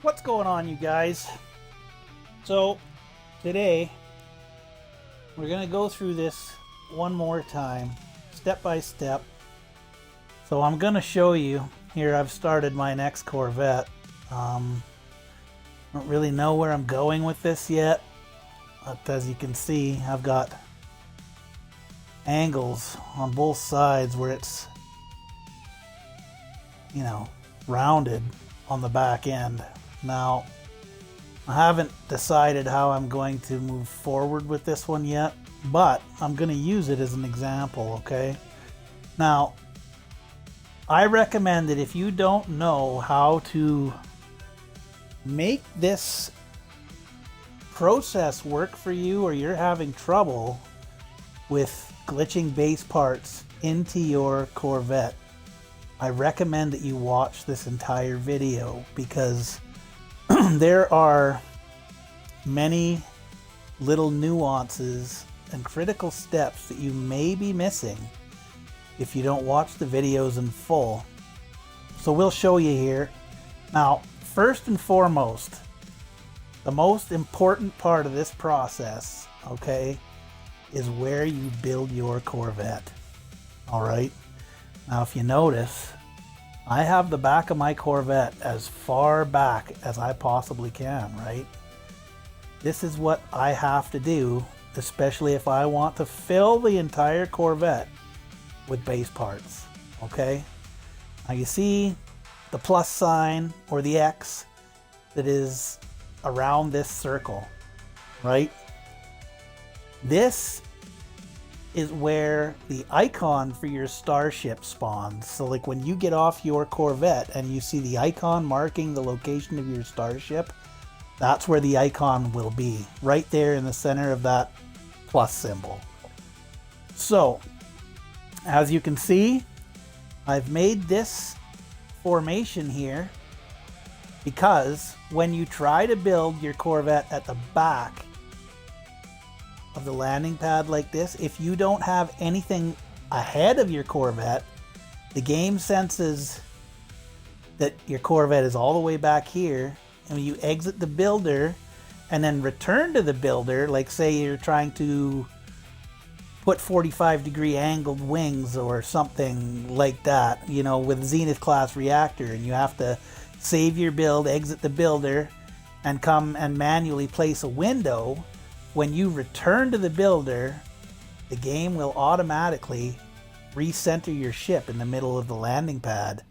What's going on, you guys? So today we're gonna go through this one more time, step by step. So I'm gonna show you here. I've started my next Corvette. Don't really know where I'm going with this yet, but as you can see, I've got angles on both sides where it's, rounded on the back end. Now, I haven't decided how I'm going to move forward with this one yet, but I'm going to use it as an example, okay? Now, I recommend that if you don't know how to make this process work for you, or you're having trouble with glitching base parts into your Corvette, I recommend that you watch this entire video, because there are many little nuances and critical steps that you may be missing if you don't watch the videos in full. So we'll show you here. Now, first and foremost, the most important part of this process, okay, is where you build your Corvette. All right. Now, if you notice, I have the back of my Corvette as far back as I possibly can, right? This is what I have to do, especially if I want to fill the entire Corvette with base parts, okay? Now you see the plus sign or the X that is around this circle, right? This is where the icon for your Starship spawns. So like when you get off your Corvette and you see the icon marking the location of your Starship, that's where the icon will be, right there in the center of that plus symbol. So as you can see, I've made this formation here because when you try to build your Corvette at the back of the landing pad like this, if you don't have anything ahead of your Corvette, the game senses that your Corvette is all the way back here, and when you exit the builder and then return to the builder, like say you're trying to put 45-degree angled wings or something like that, with Zenith class reactor, and you have to save your build, exit the builder, and come and manually place a window. When you return to the builder, the game will automatically recenter your ship in the middle of the landing pad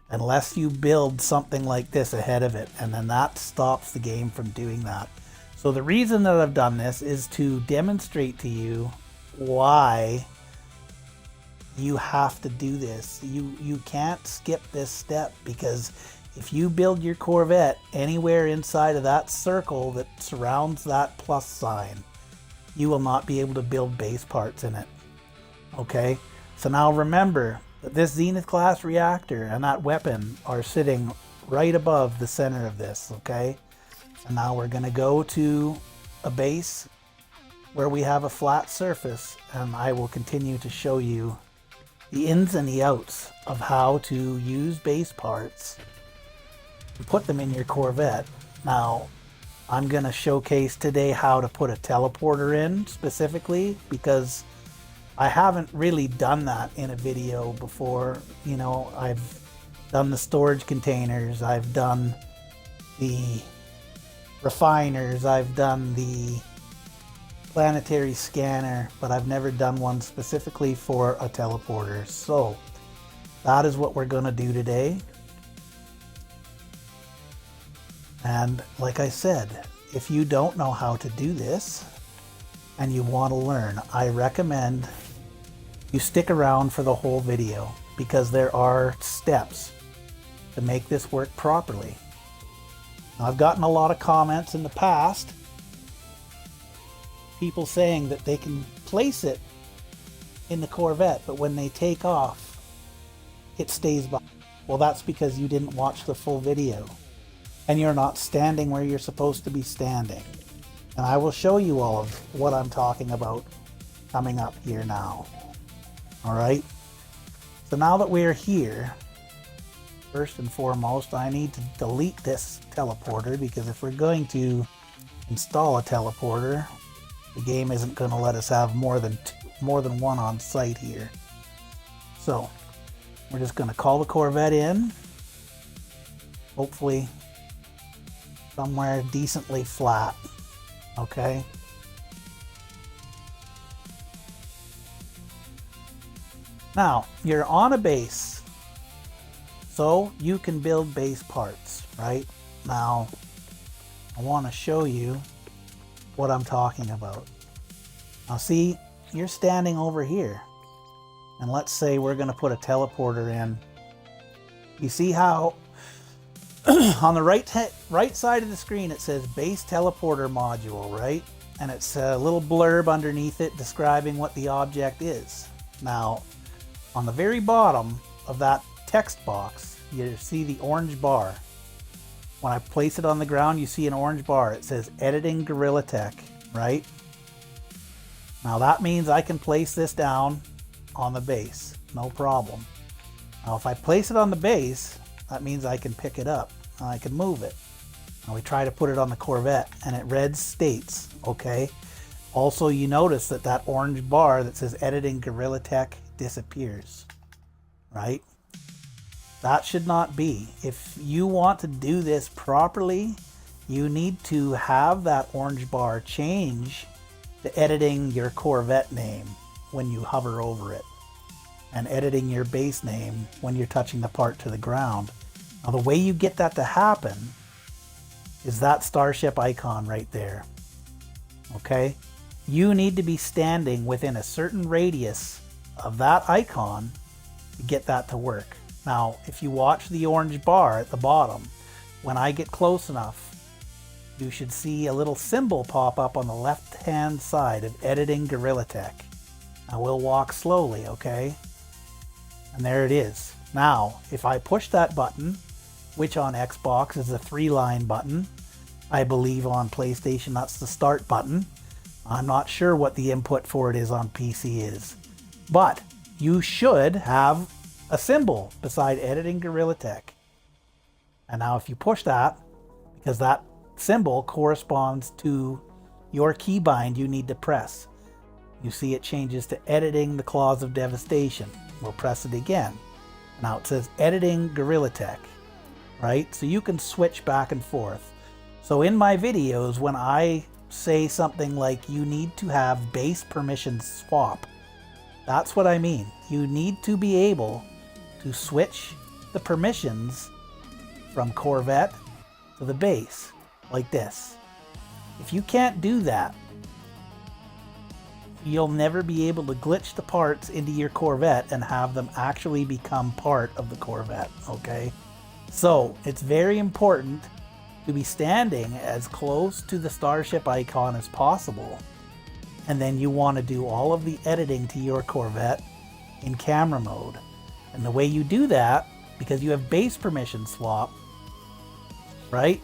unless you build something like this ahead of it, and then that stops the game from doing that. So the reason that I've done this is to demonstrate to you why you have to do this. You can't skip this step, because if you build your Corvette anywhere inside of that circle that surrounds that plus sign, you will not be able to build base parts in it. Okay? So now remember that this Zenith class reactor and that weapon are sitting right above the center of this, okay? And now we're going to go to a base where we have a flat surface, and I will continue to show you the ins and the outs of how to use base parts and put them in your Corvette. Now, I'm going to showcase today how to put a teleporter in specifically, because I haven't really done that in a video before. I've done the storage containers, I've done the refiners, I've done the planetary scanner, but I've never done one specifically for a teleporter. So that is what we're going to do today. And like I said, if you don't know how to do this and you want to learn, I recommend you stick around for the whole video, because there are steps to make this work properly. Now, I've gotten a lot of comments in the past, people saying that they can place it in the Corvette, but when they take off, it stays by. Well, that's because you didn't watch the full video, and you're not standing where you're supposed to be standing. And I will show you all of what I'm talking about coming up here now. All right. So now that we're here, First and foremost, I need to delete this teleporter, because if we're going to install a teleporter, the game isn't going to let us have more than one on site here. So we're just going to call the Corvette in, hopefully somewhere decently flat. Okay. Now you're on a base, so you can build base parts, right? Now I want to show you what I'm talking about. Now see, you're standing over here, and let's say we're going to put a teleporter in. You see how on the right side of the screen it says base teleporter module, right? And it's a little blurb underneath it describing what the object is. Now on the very bottom of that text box, you see the orange bar. When I place it on the ground, you see an orange bar. It says Editing Gorilla Tech, right? Now that means I can place this down on the base, no problem. Now if I place it on the base, that means I can pick it up and I can move it. Now we try to put it on the Corvette, and it red states, okay? Also, you notice that that orange bar that says Editing Gorilla Tech disappears, right? That should not be. If you want to do this properly, you need to have that orange bar change to editing your Corvette name when you hover over it, and editing your base name when you're touching the part to the ground. Now the way you get that to happen is that Starship icon right there. Okay? You need to be standing within a certain radius of that icon to get that to work. Now, if you watch the orange bar at the bottom, when I get close enough, you should see a little symbol pop up on the left-hand side of Editing Gorilla Tech. Now we'll walk slowly, okay? And there it is. Now, if I push that button, which on Xbox is a 3-line button, I believe on PlayStation that's the start button. I'm not sure what the input for it is on PC is. But you should have a symbol beside Editing Gorilla Tech. And now if you push that, because that symbol corresponds to your keybind you need to press, you see it changes to Editing the Claws of Devastation. We'll press it again. Now it says Editing Gorilla Tech, right? So you can switch back and forth. So in my videos, when I say something like you need to have base permission swap, that's what I mean. You need to be able to switch the permissions from Corvette to the base, like this. If you can't do that, you'll never be able to glitch the parts into your Corvette and have them actually become part of the Corvette, okay? So it's very important to be standing as close to the Starship icon as possible. And then you want to do all of the editing to your Corvette in camera mode. And the way you do that, because you have base permission swap, right?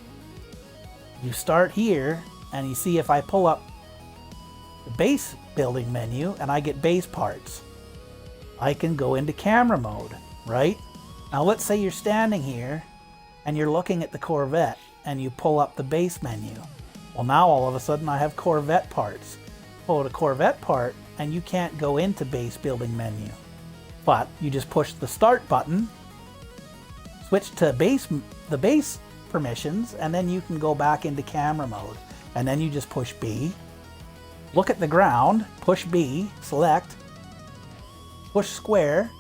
You start here, and you see if I pull up the base building menu and I get base parts, I can go into camera mode, right? Now let's say you're standing here and you're looking at the Corvette and you pull up the base menu. Well, now all of a sudden I have Corvette parts. Pull a Corvette part and you can't go into base building menu. But you just push the start button, switch to the base permissions, and then you can go back into camera mode. And then you just push B, look at the ground, push B, select, push square.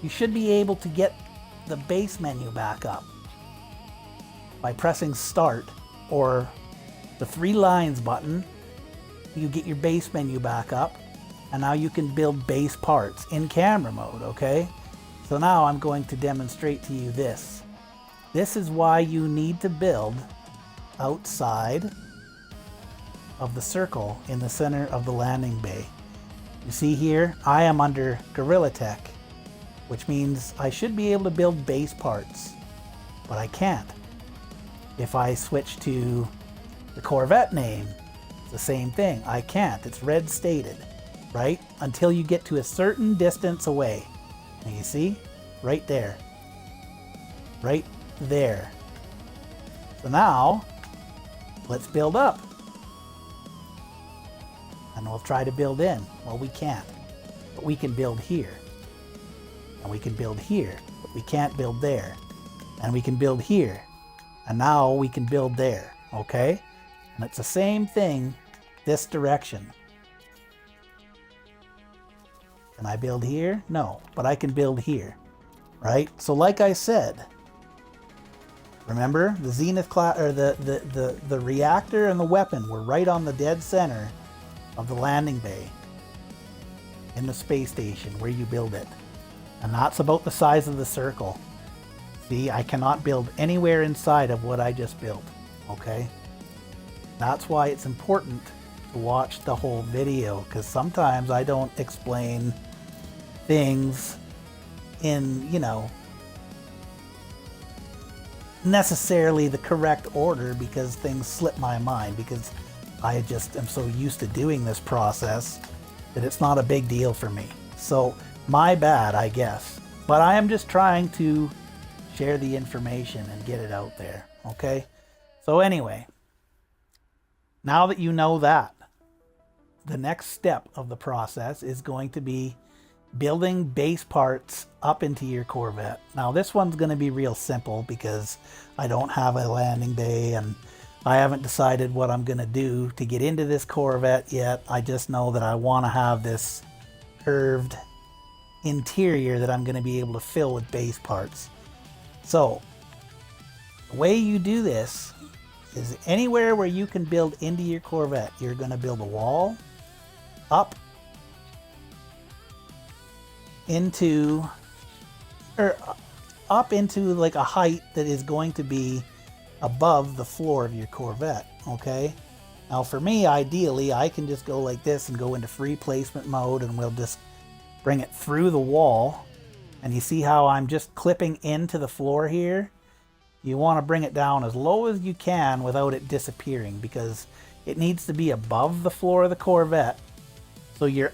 You should be able to get the base menu back up by pressing start or the 3 lines button. You get your base menu back up, and now you can build base parts in camera mode, okay? So now I'm going to demonstrate to you this. This is why you need to build outside of the circle in the center of the landing bay. You see here, I am under Gorilla Tech, which means I should be able to build base parts, but I can't. If I switch to the Corvette name, it's the same thing. I can't. It's red stated, right? Until you get to a certain distance away. And you see, right there. right there. So now let's build up. And we'll try to build in. Well, we can't, but we can build here. And we can build here, but we can't build there. And we can build here. And now we can build there, okay? And it's the same thing this direction. Can I build here? No, but I can build here, right? So like I said, remember the zenith class, or the reactor and the weapon were right on the dead center of the landing bay in the space station where you build it. And that's about the size of the circle. See, I cannot build anywhere inside of what I just built, okay? That's why it's important to watch the whole video, because sometimes I don't explain things in, you know, necessarily the correct order, because things slip my mind, because I just am so used to doing this process that it's not a big deal for me. So my bad, I guess. But I am just trying to share the information and get it out there, okay? So anyway, now that you know that, the next step of the process is going to be building base parts up into your Corvette. Now this one's going to be real simple because I don't have a landing bay and I haven't decided what I'm going to do to get into this Corvette yet. I just know that I want to have this curved interior that I'm going to be able to fill with base parts. So the way you do this is anywhere where you can build into your Corvette, you're going to build a wall up into, or up into like a height that is going to be above the floor of your Corvette, okay? Now for me, ideally, I can just go like this and go into free placement mode, and we'll just bring it through the wall. And you see how I'm just clipping into the floor here? You want to bring it down as low as you can without it disappearing, because it needs to be above the floor of the Corvette, so your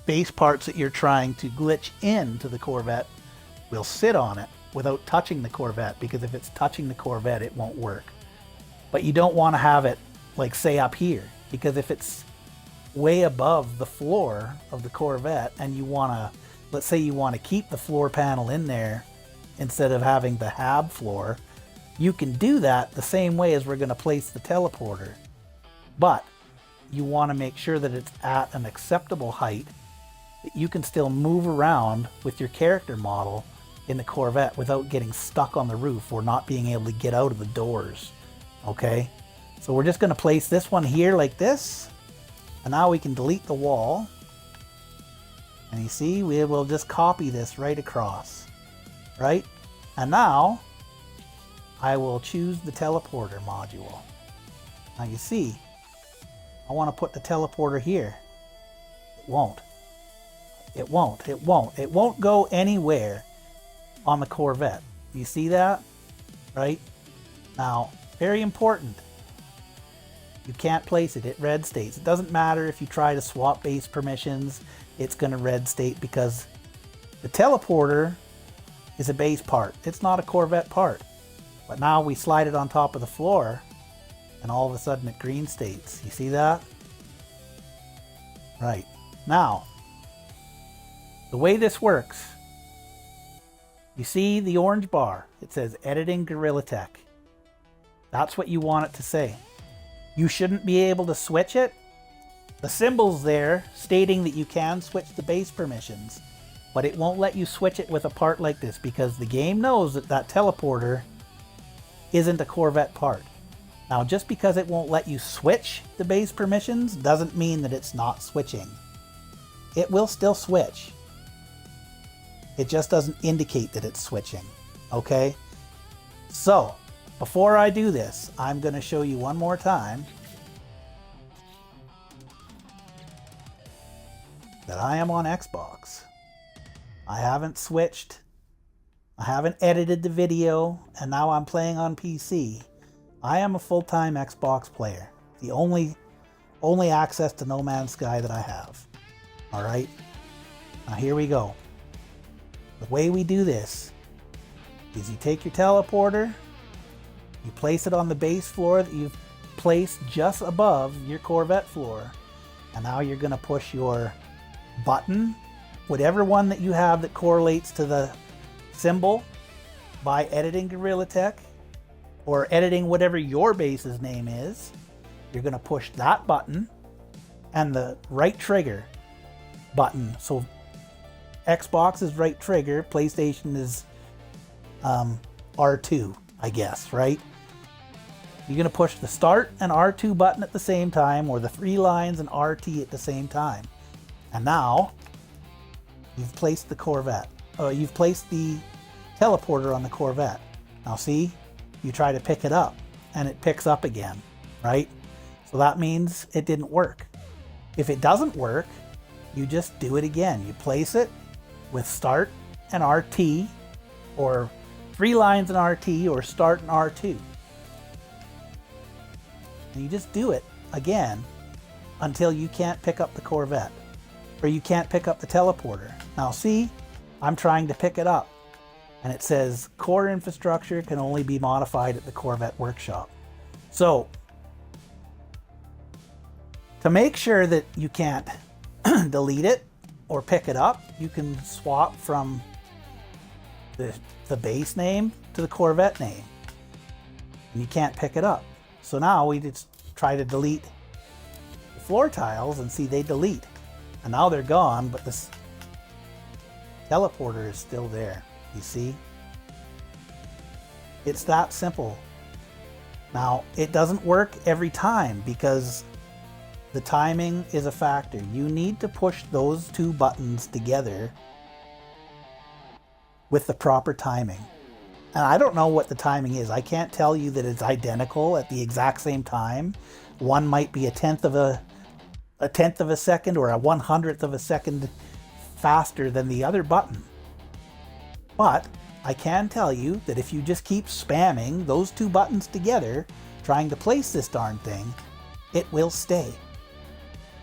base parts that you're trying to glitch into the Corvette will sit on it without touching the Corvette, because if it's touching the Corvette, it won't work. But you don't want to have it, like, say up here, because if it's way above the floor of the Corvette and you want to, let's say you want to keep the floor panel in there instead of having the hab floor, you can do that the same way as we're going to place the teleporter. But you want to make sure that it's at an acceptable height that you can still move around with your character model in the Corvette without getting stuck on the roof or not being able to get out of the doors. Okay, so we're just going to place this one here like this, and now we can delete the wall, and you see we will just copy this right across, right? And now I will choose the teleporter module. Now you see I want to put the teleporter here. It won't. It won't. It won't. It won't go anywhere on the Corvette. You see that? Right? Now, very important. You can't place it. It red states. It doesn't matter if you try to swap base permissions. It's going to red state because the teleporter is a base part. It's not a Corvette part. But now we slide it on top of the floor and all of a sudden it green states. You see that? Right. Now, the way this works, you see the orange bar. It says Editing Gorilla Tech. That's what you want it to say. You shouldn't be able to switch it. The symbol's there stating that you can switch the base permissions, but it won't let you switch it with a part like this because the game knows that that teleporter isn't a Corvette part. Now, just because it won't let you switch the base permissions doesn't mean that it's not switching. It will still switch. It just doesn't indicate that it's switching, okay? So, before I do this, I'm going to show you one more time that I am on Xbox. I haven't switched. I haven't edited the video, and now I'm playing on PC. I am a full-time Xbox player. The only access to No Man's Sky that I have. All right? Now here we go. The way we do this is you take your teleporter, you place it on the base floor that you've placed just above your Corvette floor. And now you're going to push your button, whatever one that you have that correlates to the symbol, by editing Gorilla Tech or editing whatever your base's name is. You're going to push that button and the right trigger button. So Xbox is right trigger, PlayStation is R2, I guess, right? You're going to push the start and R2 button at the same time, or the 3 lines and RT at the same time. And now you've placed the Corvette. You've placed the teleporter on the Corvette. Now see, you try to pick it up and it picks up again, right? So that means it didn't work. If it doesn't work, you just do it again. You place it with start and RT, or 3 lines and RT, or start and R2. And you just do it again until you can't pick up the Corvette, or you can't pick up the teleporter. Now see, I'm trying to pick it up and it says core infrastructure can only be modified at the Corvette workshop. So to make sure that you can't delete it or pick it up, you can swap from the base name to the Corvette name, and you can't pick it up. So now we just try to delete the floor tiles and see they delete. And now they're gone, but this teleporter is still there. You see? It's that simple. Now, it doesn't work every time because the timing is a factor. You need to push those 2 buttons together with the proper timing. And I don't know what the timing is. I can't tell you that it's identical at the exact same time. One might be a tenth of a second or a 100th of a second faster than the other button. But I can tell you that if you just keep spamming those 2 buttons together, trying to place this darn thing, it will stay.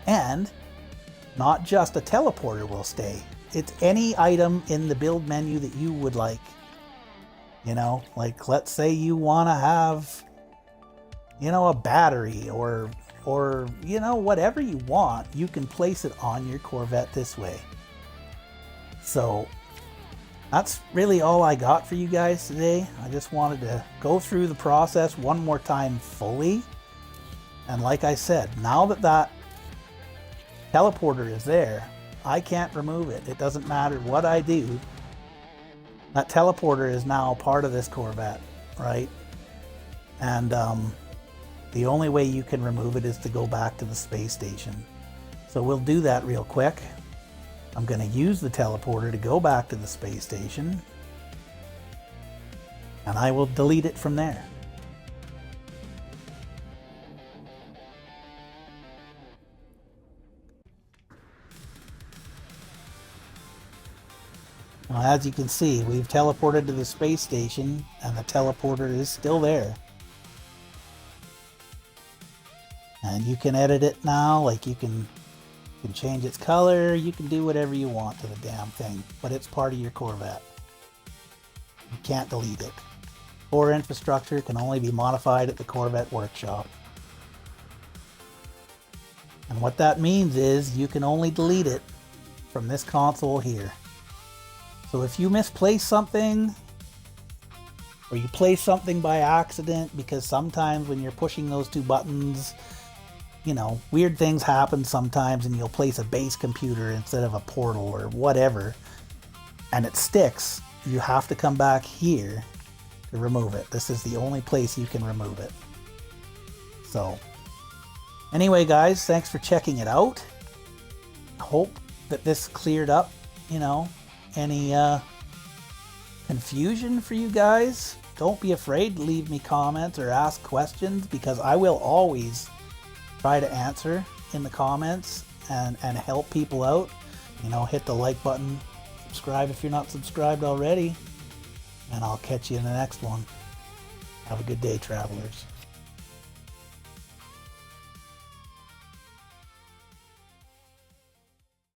And not just a teleporter will stay. It's any item in the build menu that you would like. You know, like let's say you want to have, you know, a battery or, you know, whatever you want, you can place it on your Corvette this way. So that's really all I got for you guys today. I just wanted to go through the process one more time fully. And like I said, now that that teleporter is there, I can't remove it. It doesn't matter what I do. That teleporter is now part of this Corvette, right? And the only way you can remove it is to go back to the space station. So we'll do that real quick. I'm going to use the teleporter to go back to the space station, and I will delete it from there. Well, as you can see, we've teleported to the space station, and the teleporter is still there. And you can edit it now, like you can change its color, you can do whatever you want to the damn thing, but it's part of your Corvette. You can't delete it. Core infrastructure can only be modified at the Corvette workshop. And what that means is you can only delete it from this console here. So if you misplace something, or you place something by accident, because sometimes when you're pushing those 2 buttons, you know, weird things happen sometimes, and you'll place a base computer instead of a portal or whatever, and it sticks, you have to come back here to remove it. This is the only place you can remove it. So anyway, guys, thanks for checking it out. I hope that this cleared up, you know, any confusion for you guys. Don't be afraid to leave me comments or ask questions, because I will always try to answer in the comments and help people out. You know, hit the like button, subscribe if you're not subscribed already, and I'll catch you in the next one. Have a good day, travelers.